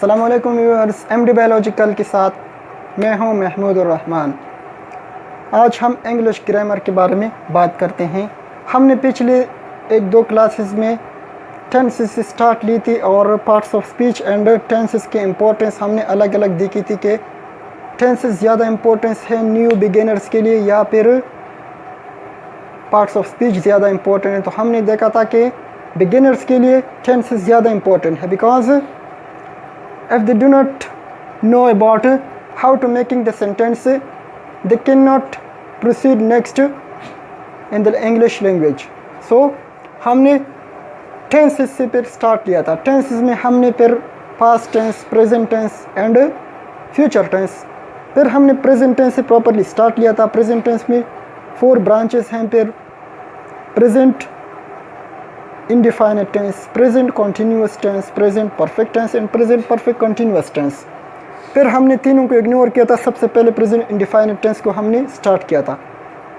अस्सलाम वालेकुम viewers, MD biological के साथ मैं हूं महमूद उर रहमान। आज हम इंग्लिश ग्रामर के बारे में बात करते हैं। हमने पिछले एक दो क्लासेस में टेंसेस स्टार्ट ली थी और parts of speech and tenses के इम्पोर्टेंस हमने अलग अलग देखी थी कि टेंसेस ज़्यादा इम्पोर्टेंस है न्यू बिगिनर्स के लिए या फिर पार्ट्स ऑफ स्पीच ज़्यादा इम्पोर्टेंट है। तो हमने देखा था कि बिगिनर्स के लिए टेंसेस ज़्यादा इम्पोर्टेंट है because if they do not know about how to making the sentence, they cannot proceed next in the English language. So हमने tenses से फिर स्टार्ट किया था। tenses में हमने फिर past tense, present tense and future tense, फिर हमने present tense से प्रॉपरली स्टार्ट किया था। present tense में 4 ब्रांचेस हैं, फिर present indefinite tense, present continuous tense, present perfect tense and present perfect continuous tense। फिर हमने तीनों को इग्नोर किया था। सबसे पहले present indefinite tense को हमने स्टार्ट किया था।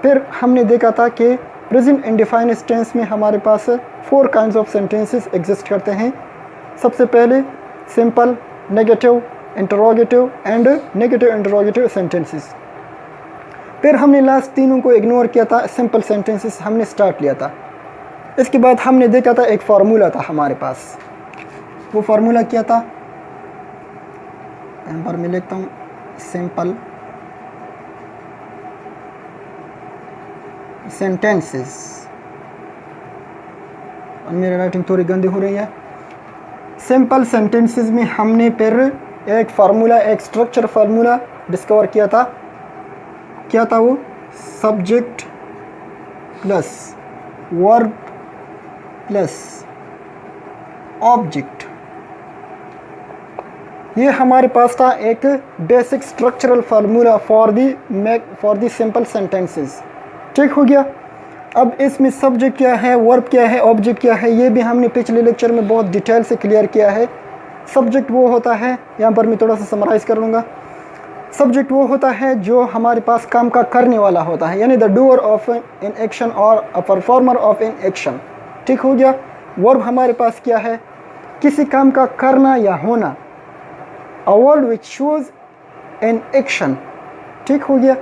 फिर हमने देखा था कि present indefinite tense में हमारे पास 4 kinds of sentences एग्जिस्ट करते हैं। सबसे पहले simple, negative, interrogative and negative interrogative sentences। फिर हमने लास्ट तीनों को इग्नोर किया था, simple sentences हमने स्टार्ट लिया था। इसके बाद हमने देखा था एक फार्मूला था हमारे पास। वो फार्मूला क्या था, यहाँ पर मैं लिखता हूँ सिंपल सेंटेंसेस, और मेरी राइटिंग थोड़ी गंदी हो रही है। सिंपल सेंटेंसेस में हमने फिर एक फार्मूला, एक स्ट्रक्चर फार्मूला डिस्कवर किया था। क्या था वो? Subject plus verb plus object. ये हमारे पास था एक basic structural formula for the simple sentences. ठीक हो गया। अब इसमें सब्जेक्ट क्या है, वर्ब क्या है, ऑब्जेक्ट क्या है, ये भी हमने पिछले लेक्चर में बहुत डिटेल से क्लियर किया है। सब्जेक्ट वो होता है, यहाँ पर मैं थोड़ा सा समराइज़ कर लूँगा। सब्जेक्ट वो होता है जो हमारे पास काम का करने वाला होता है, यानी the doer of an action और a performer of an action. ठीक हो गया। वर्ब हमारे पास क्या है? किसी काम का करना या होना, a word which shows N action. ठीक हो गया।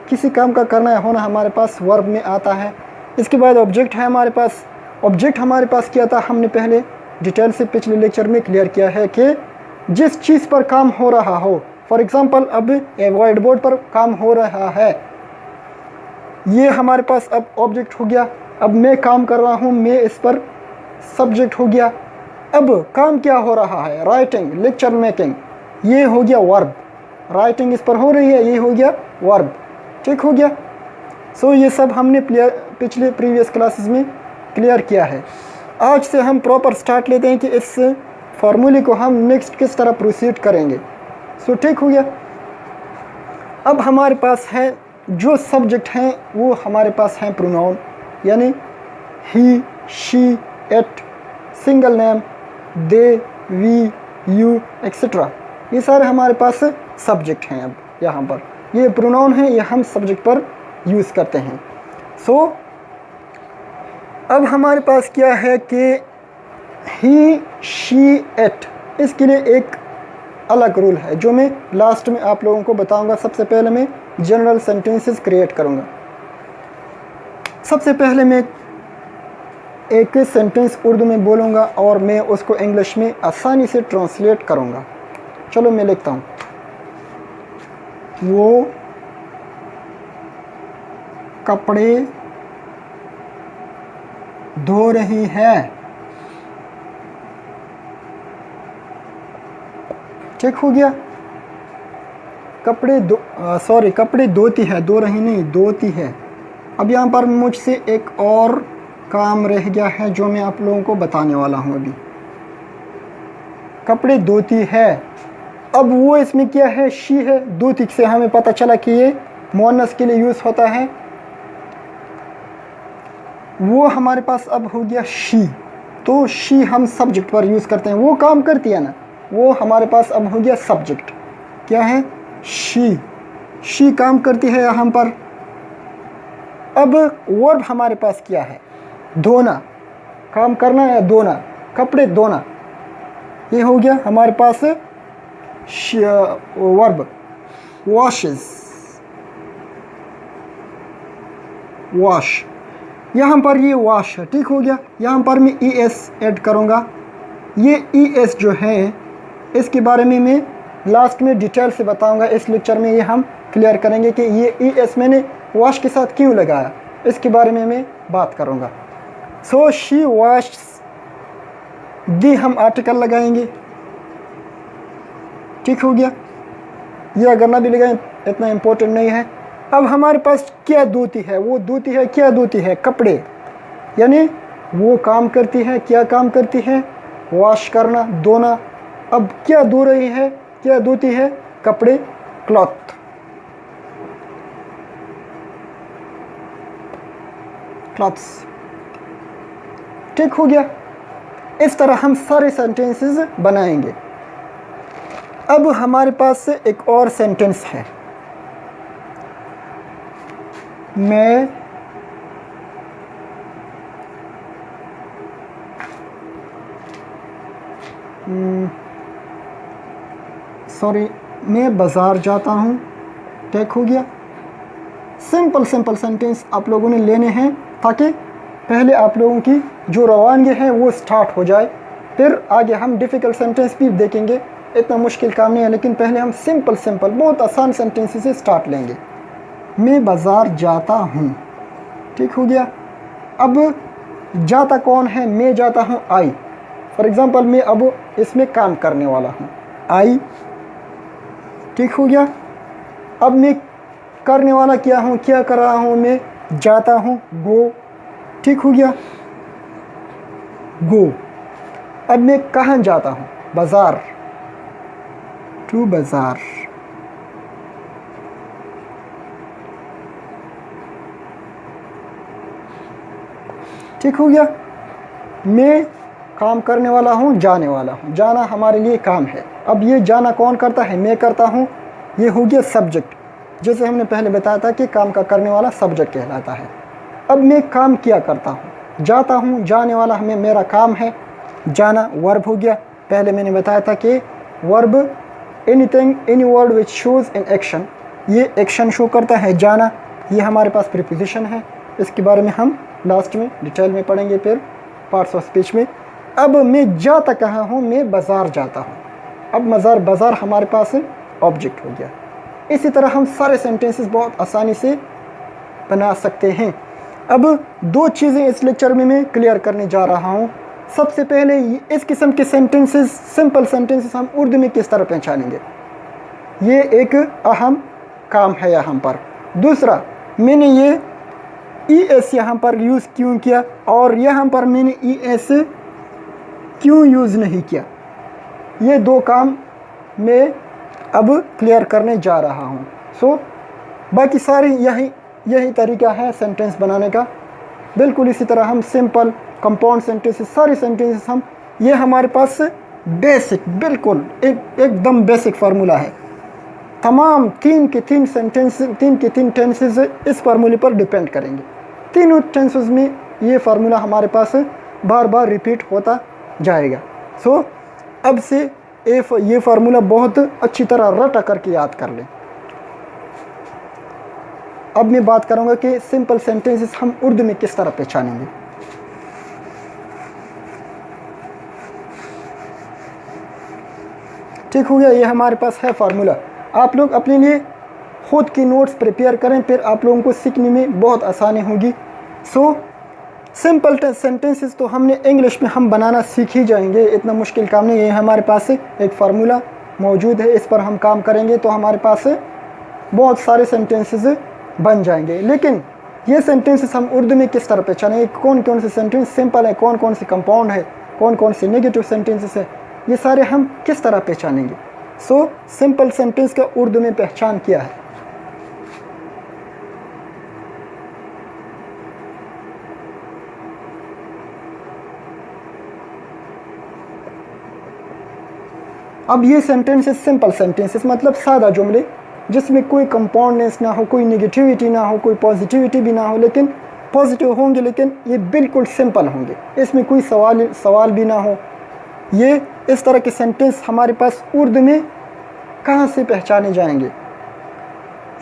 किसी काम का करना या होना हमारे पास वर्ब में आता है। इसके बाद ऑब्जेक्ट है हमारे पास। ऑब्जेक्ट हमारे पास क्या था, हमने पहले डिटेल से पिछले लेक्चर में क्लियर किया है कि जिस चीज़ पर काम हो रहा हो, फॉर एग्ज़ाम्पल अब ए वाइट बोर्ड पर काम हो रहा है, ये हमारे पास अब ऑब्जेक्ट हो गया। अब मैं काम कर रहा हूँ, मैं इस पर सब्जेक्ट हो गया। अब काम क्या हो रहा है? राइटिंग, लेक्चर मेकिंग, ये हो गया वर्ब। राइटिंग इस पर हो रही है, ये हो गया वर्ब। ठीक हो गया। सो ये सब हमने पिछले प्रीवियस क्लासेस में क्लियर किया है। आज से हम प्रॉपर स्टार्ट लेते हैं कि इस फार्मूले को हम नेक्स्ट किस तरह प्रोसीड करेंगे। सो ठीक हो गया। अब हमारे पास है जो सब्जेक्ट हैं वो हमारे पास हैं प्रोनाउन, यानी he, she, it, single name, they, we, you etcetera. ये सारे हमारे पास सब्जेक्ट हैं। अब यहाँ पर ये प्रोनाउन है, ये हम सब्जेक्ट पर यूज़ करते हैं। सो अब हमारे पास क्या है कि ही, शी, इट, इसके लिए एक अलग रूल है जो मैं लास्ट में आप लोगों को बताऊंगा। सबसे पहले मैं जनरल सेंटेंसेस क्रिएट करूंगा। सबसे पहले मैं एक सेंटेंस उर्दू में बोलूंगा और मैं उसको इंग्लिश में आसानी से ट्रांसलेट करूंगा। चलो मैं लिखता हूँ, वो कपड़े धो रही है। ठीक हो गया। कपड़े धोती है, धो रही नहीं, धोती है। अब यहाँ पर मुझसे एक और काम रह गया है जो मैं आप लोगों को बताने वाला हूँ अभी। कपड़े धोती है, अब वो इसमें क्या है? शी है। धोती से हमें पता चला कि ये मुअन्नस के लिए यूज़ होता है। वो हमारे पास अब हो गया शी, तो शी हम सब्जेक्ट पर यूज़ करते हैं। वो काम करती है ना, वो हमारे पास अब हो गया सब्जेक्ट। क्या है? शी काम करती है यहाँ पर। अब वर्ब हमारे पास क्या है? धोना, काम करना या धोना, कपड़े धोना। ये हो गया हमारे पास वर्ब वॉशेस, वॉश, यहाँ पर ये वॉश है, ठीक हो गया। यहाँ पर मैं ई एस ऐड करूँगा। ये ई एस जो है इसके बारे में मैं लास्ट में डिटेल से बताऊँगा। इस लेक्चर में ये हम क्लियर करेंगे कि ये ई एस मैंने वॉश के साथ क्यों लगाया, इसके बारे में मैं बात करूँगा। सो शी वॉश दी, हम आर्टिकल लगाएंगे, ठीक हो गया। ये अगर ना भी लगाएं इतना इम्पोर्टेंट नहीं है। अब हमारे पास क्या धोती है, वो धोती है, क्या धोती है, कपड़े, यानी वो काम करती है, क्या काम करती है, वॉश करना, धोना। अब क्या धो रही है, क्या धोती है, कपड़े, क्लॉथ, क्लॉथ्स, ठीक हो गया। इस तरह हम सारे सेंटेंसेस बनाएंगे। अब हमारे पास एक और सेंटेंस है, मैं मैं बाज़ार जाता हूँ, ठीक हो गया। सिंपल सेंटेंस आप लोगों ने लेने हैं ताकि पहले आप लोगों की जो रवानगी है वो स्टार्ट हो जाए, फिर आगे हम डिफ़िकल्ट सेंटेंस भी देखेंगे। इतना मुश्किल काम नहीं है, लेकिन पहले हम सिंपल बहुत आसान सेंटेंस से स्टार्ट लेंगे। मैं बाज़ार जाता हूँ, ठीक हो गया। अब जाता कौन है, मैं जाता हूँ, आई। फॉर एग्ज़ाम्पल मैं अब इसमें काम करने वाला हूँ, आई, ठीक हो गया। अब मैं करने वाला क्या हूँ, क्या कर रहा हूँ, मैं जाता हूँ, गो, ठीक हो गया, गो। अब मैं कहाँ जाता हूँ, बाज़ार, टू बाज़ार, ठीक हो गया। मैं काम करने वाला हूँ, जाने वाला हूँ, जाना हमारे लिए काम है। अब ये जाना कौन करता है, मैं करता हूँ, ये हो गया सब्जेक्ट। जैसे हमने पहले बताया था कि काम का करने वाला सब्जेक्ट कहलाता है। अब मैं काम क्या करता हूँ, जाता हूँ, जाने वाला हमें मेरा काम है, जाना वर्ब हो गया। पहले मैंने बताया था कि verb anything, any word which shows in action, ये एक्शन शो करता है, जाना। ये हमारे पास प्रीपोजिशन है, इसके बारे में हम लास्ट में डिटेल में पढ़ेंगे, फिर पार्ट्स ऑफ स्पीच में। अब मैं जाता कहाँ हूँ, मैं बाज़ार जाता हूँ। अब बाज़ार हमारे पास ऑब्जेक्ट हो गया। इसी तरह हम सारे सेंटेंसेस बहुत आसानी से बना सकते हैं। अब दो चीज़ें इस लेक्चर में मैं क्लियर करने जा रहा हूँ। सबसे पहले इस किस्म के सेंटेंसेस, सिंपल सेंटेंसेस हम उर्दू में किस तरह पहचानेंगे, ये एक अहम काम है यहाँ पर। दूसरा, मैंने ये ई एस यहाँ पर यूज़ क्यों किया और यहाँ पर मैंने ई एस क्यों यूज़ नहीं किया, ये दो काम मैं अब क्लियर करने जा रहा हूँ। सो बाकी सारी यही तरीका है सेंटेंस बनाने का। बिल्कुल इसी तरह हम सिंपल, कंपाउंड सेंटेंसेस, सारी सेंटेंसेस हम, ये हमारे पास बेसिक, बिल्कुल एकदम बेसिक फार्मूला है। तमाम तीन के तीन टेंसेस इस फार्मूले पर डिपेंड करेंगे। तीनों टेंसेस में ये फार्मूला हमारे पास बार बार रिपीट होता जाएगा। सो अब से ये फार्मूला बहुत अच्छी तरह रटा करके याद कर लें। अब मैं बात करूंगा कि सिंपल सेंटेंसेस हम उर्दू में किस तरह पहचानेंगे। ठीक हो गया, ये हमारे पास है फार्मूला। आप लोग अपने लिए खुद की नोट्स प्रिपेयर करें, फिर आप लोगों को सीखने में बहुत आसानी होगी। सो सिंपल सेंटेंसेस तो हमने इंग्लिश में हम बनाना सीख ही जाएंगे, इतना मुश्किल काम नहीं है। हमारे पास एक फार्मूला मौजूद है, इस पर हम काम करेंगे तो हमारे पास बहुत सारे सेंटेंसेस बन जाएंगे। लेकिन ये सेंटेंसेस हम उर्दू में किस तरह पहचानेंगे, कौन कौन से सेंटेंस सिंपल है, कौन कौन से कंपाउंड है, कौन कौन से नेगेटिव सेंटेंसेस है, ये सारे हम किस तरह पहचानेंगे। सो सिंपल सेंटेंस का उर्दू में पहचान क्या है। अब ये सेंटेंसेस सिंपल सेंटेंसेस मतलब सादा जुमले जिसमें कोई कंपाउंडनेस ना हो, कोई नेगेटिविटी ना हो, कोई पॉजिटिविटी भी ना हो, लेकिन पॉजिटिव होंगे लेकिन ये बिल्कुल सिंपल होंगे, इसमें कोई सवाल भी ना हो। ये इस तरह के सेंटेंस हमारे पास उर्दू में कहाँ से पहचाने जाएंगे?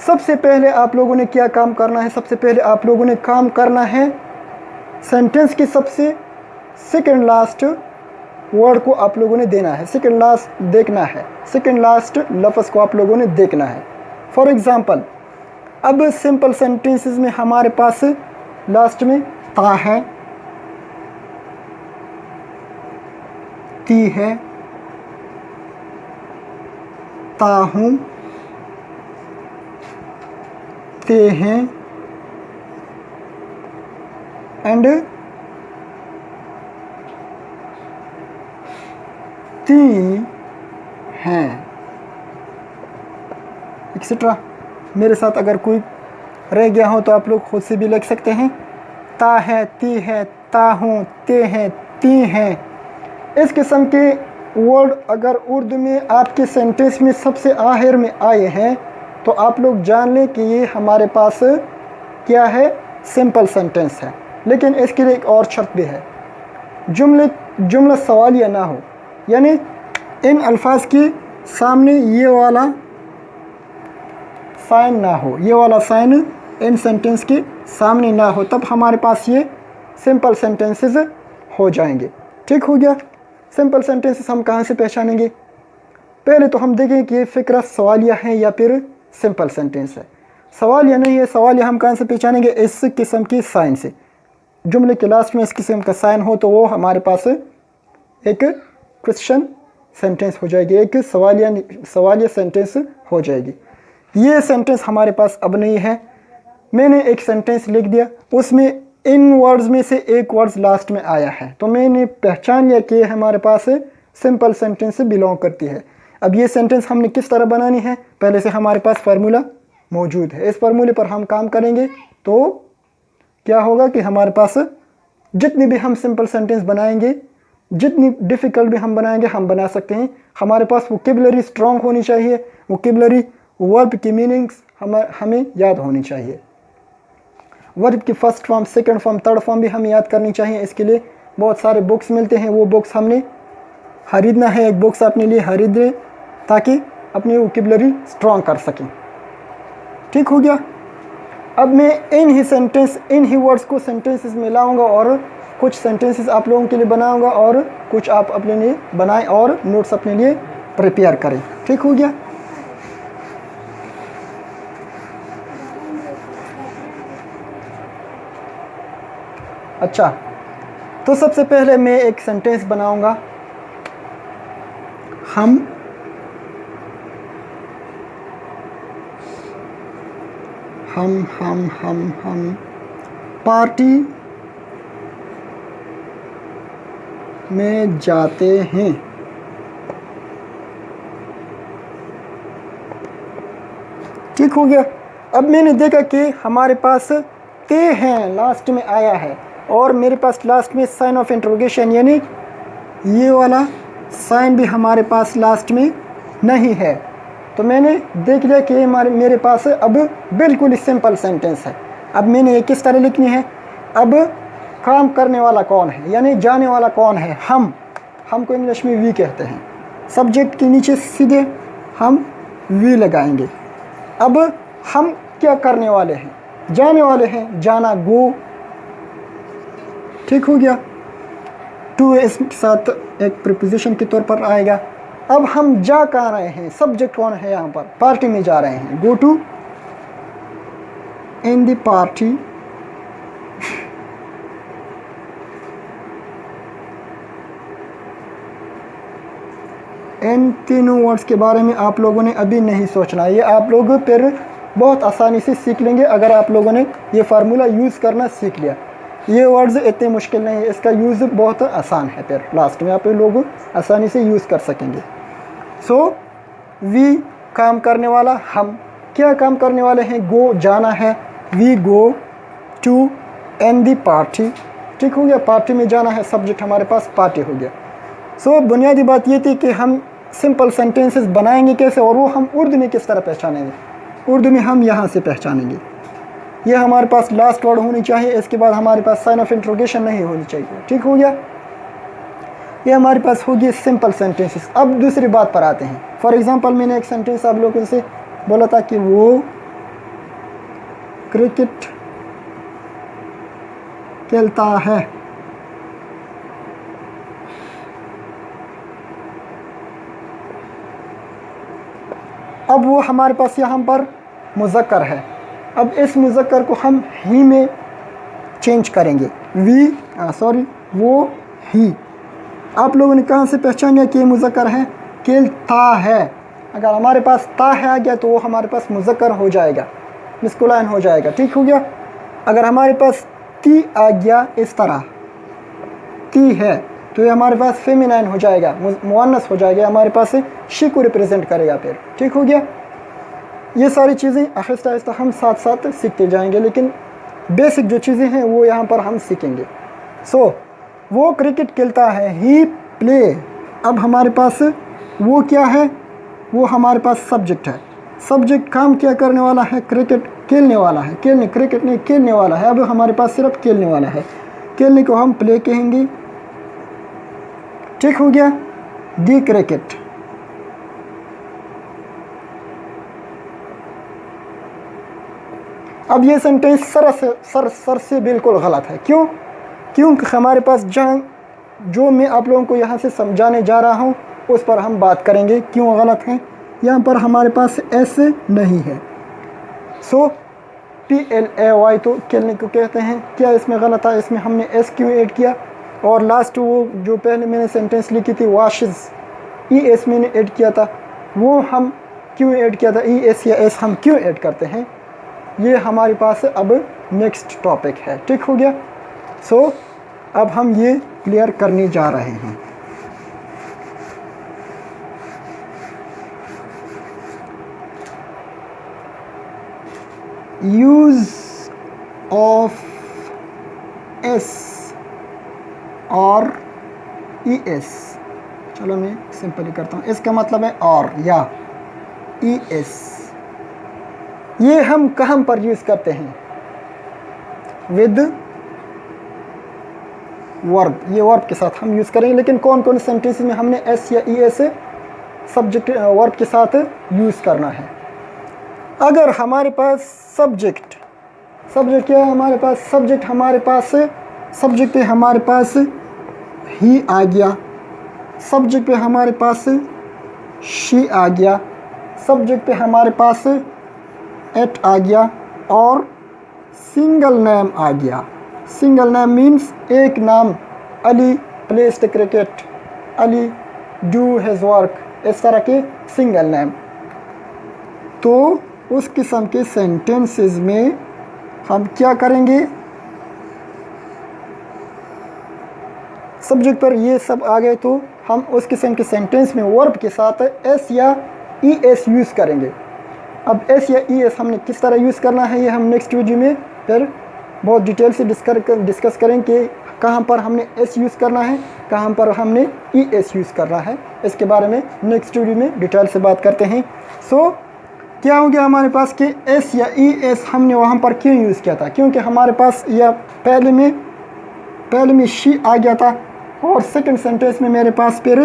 सबसे पहले आप लोगों ने क्या काम करना है? सबसे पहले आप लोगों ने काम करना है सेंटेंस के सबसे सेकंड लास्ट वर्ड को आप लोगों ने देना है, सेकंड लास्ट देखना है, सेकंड लास्ट लफ्ज़ को आप लोगों ने देखना है। फॉर एग्ज़ाम्पल, अब सिंपल सेंटेंसेस में हमारे पास लास्ट में ता है, ती है, ता हूँ, ते हैं एंड ती हैं एक्सेट्रा। मेरे साथ अगर कोई रह गया हो तो आप लोग खुद से भी लिख सकते हैं। ता है, ती है, ता हूँ, ते हैं, ती हैं। इस किस्म के वर्ड अगर उर्दू में आपके सेंटेंस में सबसे आखिर में आए हैं तो आप लोग जान लें कि ये हमारे पास क्या है, सिंपल सेंटेंस है। लेकिन इसके लिए एक और शर्त भी है, जुमला सवालिया ना हो, यानी इन अल्फाज के सामने ये वाला साइन ना हो, ये वाला साइन इन सेंटेंस के सामने ना हो, तब हमारे पास ये सिंपल सेंटेंसेस हो जाएंगे। ठीक हो गया। सिंपल सेंटेंसेस हम कहाँ से पहचानेंगे? पहले तो हम देखें कि ये फ़िक्रा सवालिया है या फिर सिंपल सेंटेंस है। सवालिया नहीं है, सवालिया हम कहाँ से पहचानेंगे? इस किस्म की साइन से। जुमले के लास्ट में इस किस्म का साइन हो तो वो हमारे पास एक क्वेश्चन सेंटेंस हो जाएगी, एक सवालिया सेंटेंस हो जाएगी। ये सेंटेंस हमारे पास अब नहीं है। मैंने एक सेंटेंस लिख दिया, उसमें इन वर्ड्स में से एक वर्ड्स लास्ट में आया है, तो मैंने पहचान लिया कि हमारे पास सिंपल सेंटेंस से बिलोंग करती है। अब ये सेंटेंस हमने किस तरह बनानी है? पहले से हमारे पास फार्मूला मौजूद है, इस फार्मूले पर हम काम करेंगे तो क्या होगा कि हमारे पास जितनी भी हम सिंपल सेंटेंस बनाएंगे, जितनी डिफ़िकल्ट भी हम बनाएंगे, हम बना सकते हैं। हमारे पास वोकेबलरी स्ट्रॉन्ग होनी चाहिए, वोकेबलरी वर्ब की मीनिंग्स हमें याद होनी चाहिए, वर्ब की first form, second form, third form भी हमें याद करनी चाहिए। इसके लिए बहुत सारे बुक्स मिलते हैं, वो बुक्स हमने खरीदना है, एक बुक्स अपने लिए खरीदें ताकि अपनी वोकेबलरी स्ट्रॉन्ग कर सकें। ठीक हो गया। अब मैं इन ही वर्ड्स को सेंटेंसेस में लाऊंगा और कुछ सेंटेंसेस आप लोगों के लिए बनाऊंगा और कुछ आप अपने लिए बनाएं और नोट्स अपने लिए प्रिपेयर करें। ठीक हो गया। अच्छा, तो सबसे पहले मैं एक सेंटेंस बनाऊंगा। हम पार्टी में जाते हैं। ठीक हो गया। अब मैंने देखा कि हमारे पास ते हैं लास्ट में आया है और मेरे पास लास्ट में साइन ऑफ इंट्रोगेशन यानी ये वाला साइन भी हमारे पास लास्ट में नहीं है, तो मैंने देख लिया कि मेरे पास अब बिल्कुल सिंपल सेंटेंस है। अब मैंने ये किस तरह लिखनी है? अब काम करने वाला कौन है, यानी जाने वाला कौन है? हम को इंग्लिश में वी कहते हैं। सब्जेक्ट के नीचे सीधे हम वी लगाएंगे। अब हम क्या करने वाले हैं? जाने वाले हैं, जाना, गो। ठीक हो गया। टू इसके साथ एक प्रीपोजिशन के तौर पर आएगा। अब हम जा कहाँ रहे हैं? सब्जेक्ट कौन है यहाँ पर? पार्टी में जा रहे हैं। Go to in the party. इन तीनों वर्ड्स के बारे में आप लोगों ने अभी नहीं सोचना, ये आप लोग फिर बहुत आसानी से सीख लेंगे अगर आप लोगों ने ये फार्मूला यूज़ करना सीख लिया। ये वर्ड्स इतने मुश्किल नहीं है, इसका यूज़ बहुत आसान है, फिर लास्ट में आप लोग आसानी से यूज़ कर सकेंगे। सो वी काम करने वाला, हम क्या काम करने वाले हैं? गो जाना है, we go to in the party. ठीक हो गया। पार्टी में जाना है, सब्जेक्ट हमारे पास पार्टी हो गया। सो बुनियादी बात ये थी कि हम सिंपल सेंटेंसेस बनाएंगे कैसे और वो हम उर्दू में किस तरह पहचानेंगे। उर्दू में हम यहाँ से पहचानेंगे। ये हमारे पास लास्ट वर्ड होनी चाहिए, इसके बाद हमारे पास साइन ऑफ इंट्रोगेशन नहीं होनी चाहिए। ठीक हो गया। ये हमारे पास होगी सिंपल सेंटेंसेस। अब दूसरी बात पर आते हैं। फॉर एग्जांपल मैंने एक सेंटेंस आप लोगों से बोला था कि वो क्रिकेट खेलता है। अब वो हमारे पास यहाँ पर मुज़क्कर है। अब इस मुज़क्कर को हम ही में चेंज करेंगे, वो ही। आप लोगों ने कहाँ से पहचान लिया कि ये मुज़क्कर है? खेलता है। अगर हमारे पास ता है आ गया तो वो हमारे पास मुज़क्कर हो जाएगा, मस्कुलाइन हो जाएगा। ठीक हो गया। अगर हमारे पास ती आ गया इस तरह, ती है, तो ये हमारे पास फेमिनाइन हो जाएगा, मुअन्नस हो जाएगा, हमारे पास शी को रिप्रेजेंट करेगा फिर। ठीक हो गया। ये सारी चीज़ें आहिस्ता आहिस्ता हम साथ साथ सीखते जाएंगे, लेकिन बेसिक जो चीज़ें हैं वो यहाँ पर हम सीखेंगे। वो क्रिकेट खेलता है, ही प्ले। अब हमारे पास वो क्या है? वो हमारे पास सब्जेक्ट है। सब्जेक्ट काम क्या करने वाला है? क्रिकेट खेलने वाला है। क्रिकेट नहीं, खेलने वाला है। अब हमारे पास सिर्फ खेलने वाला है। खेलने को हम प्ले कहेंगे। ठीक हो गया। दी क्रिकेट। अब ये सेंटेंस सर से बिल्कुल गलत है। क्यों? क्योंकि हमारे पास जो मैं आप लोगों को यहाँ से समझाने जा रहा हूँ उस पर हम बात करेंगे क्यों गलत है। यहाँ पर हमारे पास एस नहीं है। PLAY तो खेलने को कहते हैं। क्या इसमें गलत है? इसमें हमने एस क्यों ऐड किया? और लास्ट वो जो पहले मैंने सेंटेंस लिखी थी वाशिज़, ES मैंने ऐड किया था, वो हम क्यों ऐड किया था? ES या S हम क्यों ऐड करते हैं? ये हमारे पास अब नेक्स्ट टॉपिक है। ठीक हो गया। अब हम ये क्लियर करने जा रहे हैं। यूज़ ऑफ S और ES, चलो मैं सिंपली करता हूँ। इसका मतलब है और या ES। ये हम कहाँ पर यूज़ करते हैं? With verb. ये वर्ब के साथ हम यूज़ करेंगे, लेकिन कौन कौन सेंटेंस में हमने S या ES सब्जेक्ट वर्ब के साथ यूज़ करना है? अगर हमारे पास सब्जेक्ट क्या है? हमारे पास सब्जेक्ट पे हमारे पास ही आ गया, सब्जेक्ट पे हमारे पास शी आ गया, सब्जेक्ट पे हमारे पास एट आ गया और सिंगल नेम आ गया। सिंगल नेम मीन्स एक नाम। Ali place the cricket, Ali do his work, इस तरह के सिंगल नेम। तो उस किस्म के सेंटेंसेस में हम क्या करेंगे? सब्जेक्ट पर ये सब आ गए तो हम उस किस्म के सेंटेंस में वर्ब के साथ एस या ES यूज़ करेंगे। अब एस या ES हमने किस तरह यूज़ करना है ये हम नेक्स्ट वीडियो में फिर बहुत डिटेल से डिस्कस करें कि कहाँ पर हमने एस यूज़ करना है, कहाँ पर हमने ES यूज़ करना है। इसके बारे में नेक्स्ट वीडियो में डिटेल से बात करते हैं। क्या हो गया हमारे पास कि एस या ES हमने वहाँ पर क्यों यूज़ किया था? क्योंकि हमारे पास यह पहले में शी आ गया था और सेकंड सेंटेंस में मेरे पास फिर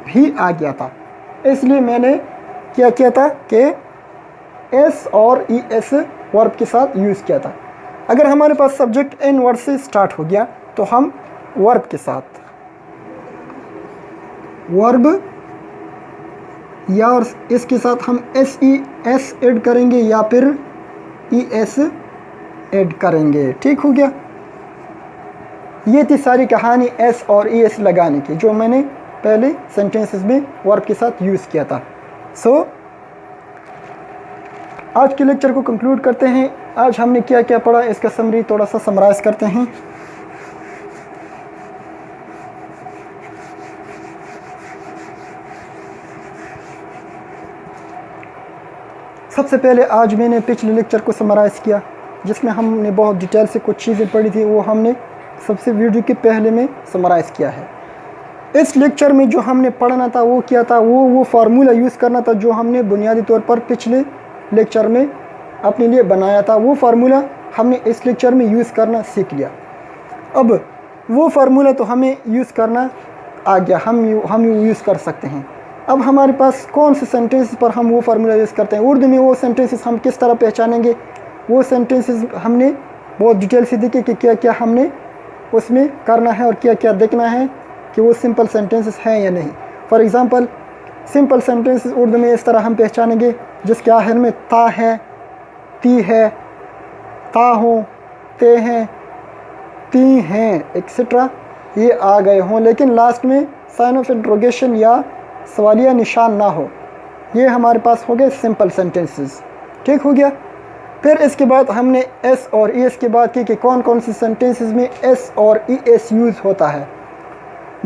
ही आ गया था। इसलिए मैंने क्या किया था कि एस और ES वर्ब के साथ यूज़ किया था। अगर हमारे पास सब्जेक्ट एन वर्ड से स्टार्ट हो गया तो हम वर्ब के साथ वर्ब या और इसके साथ हम SES ऐड करेंगे या फिर ES ऐड करेंगे। ठीक हो गया। ये थी सारी कहानी S और ES लगाने की जो मैंने पहले सेंटेंसेस में वर्ब के साथ यूज़ किया था। आज के लेक्चर को कंक्लूड करते हैं। आज हमने क्या क्या पढ़ा इसका समरी थोड़ा सा समराइज़ करते हैं। सबसे पहले आज मैंने पिछले लेक्चर को समराइज़ किया जिसमें हमने बहुत डिटेल से कुछ चीज़ें पढ़ी थी, वो हमने सबसे वीडियो के पहले में समराइज़ किया है। इस लेक्चर में जो हमने पढ़ना था वो क्या था? वो फार्मूला यूज़ करना था जो हमने बुनियादी तौर पर पिछले लेक्चर में अपने लिए बनाया था। वो फार्मूला हमने इस लेक्चर में यूज़ करना सीख लिया। अब वो फार्मूला तो हमें यूज़ करना आ गया, हम यूज़ कर सकते हैं। अब हमारे पास कौन से सेंटेंस पर हम वो फार्मूला यूज़ करते हैं। उर्दू में वो सेंटेंसेस हम किस तरह पहचानेंगे, वो सेंटेंसेस हमने बहुत डिटेल से देखे कि क्या क्या हमने उसमें करना है और क्या क्या देखना है कि वो सिंपल सेंटेंसेस हैं या नहीं। For example simple sentences Urdu में इस तरह हम पहचानेंगे जिसके आखिर में ता है, ती है, ता हो, ते हैं, ती हैं एक्सेट्रा ये आ गए हों, लेकिन लास्ट में साइन ऑफ इंट्रोगेशन या सवालिया निशान ना हो। ये हमारे पास हो गए सिंपल सेंटेंसेस। ठीक हो गया। फिर इसके बाद हमने एस और ई एस की बात की कि कौन कौन सी सेंटेंसेस में एस और ई एस यूज़ होता है।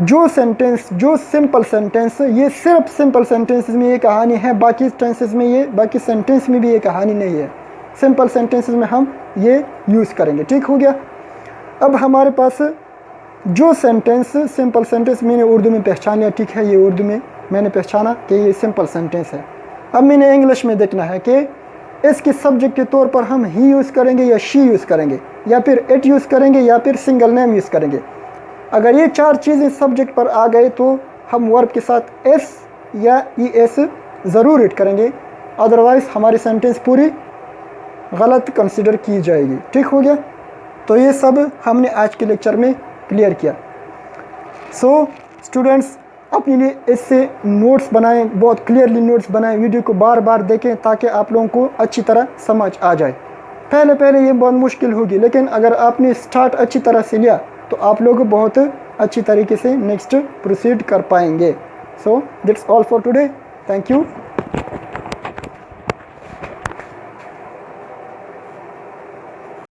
जो सिंपल सेंटेंस, ये सिर्फ सिंपल सेंटेंसेस में ये कहानी है, बाकी टेंसेस में ये, बाकी सेंटेंस में भी ये कहानी नहीं है। सिंपल सेंटेंसेस में हम ये यूज़ करेंगे। ठीक हो गया। अब हमारे पास जो सेंटेंस सिंपल सेंटेंस मैंने उर्दू में पहचान लिया, ठीक है, ये उर्दू में मैंने पहचाना कि ये सिंपल सेंटेंस है। अब मैंने इंग्लिश में देखना है कि इसके सब्जेक्ट के तौर पर हम ही यूज़ करेंगे या शी यूज़ करेंगे या फिर इट यूज़ करेंगे या फिर सिंगल नेम यूज़ करेंगे। अगर ये चार चीज़ें सब्जेक्ट पर आ गए तो हम वर्ब के साथ एस या ई एस ज़रूर ऐड करेंगे, अदरवाइज़ हमारी सेंटेंस पूरी गलत कंसिडर की जाएगी। ठीक हो गया। तो ये सब हमने आज के लेक्चर में क्लियर किया। सो स्टूडेंट्स अपने लिए इससे नोट्स बनाएं, बहुत क्लियरली नोट्स बनाएं, वीडियो को बार बार देखें ताकि आप लोगों को अच्छी तरह समझ आ जाए। पहले ये बहुत मुश्किल होगी, लेकिन अगर आपने स्टार्ट अच्छी तरह से लिया तो आप लोग बहुत अच्छी तरीके से नेक्स्ट प्रोसीड कर पाएंगे। So that's all for today. Thank you.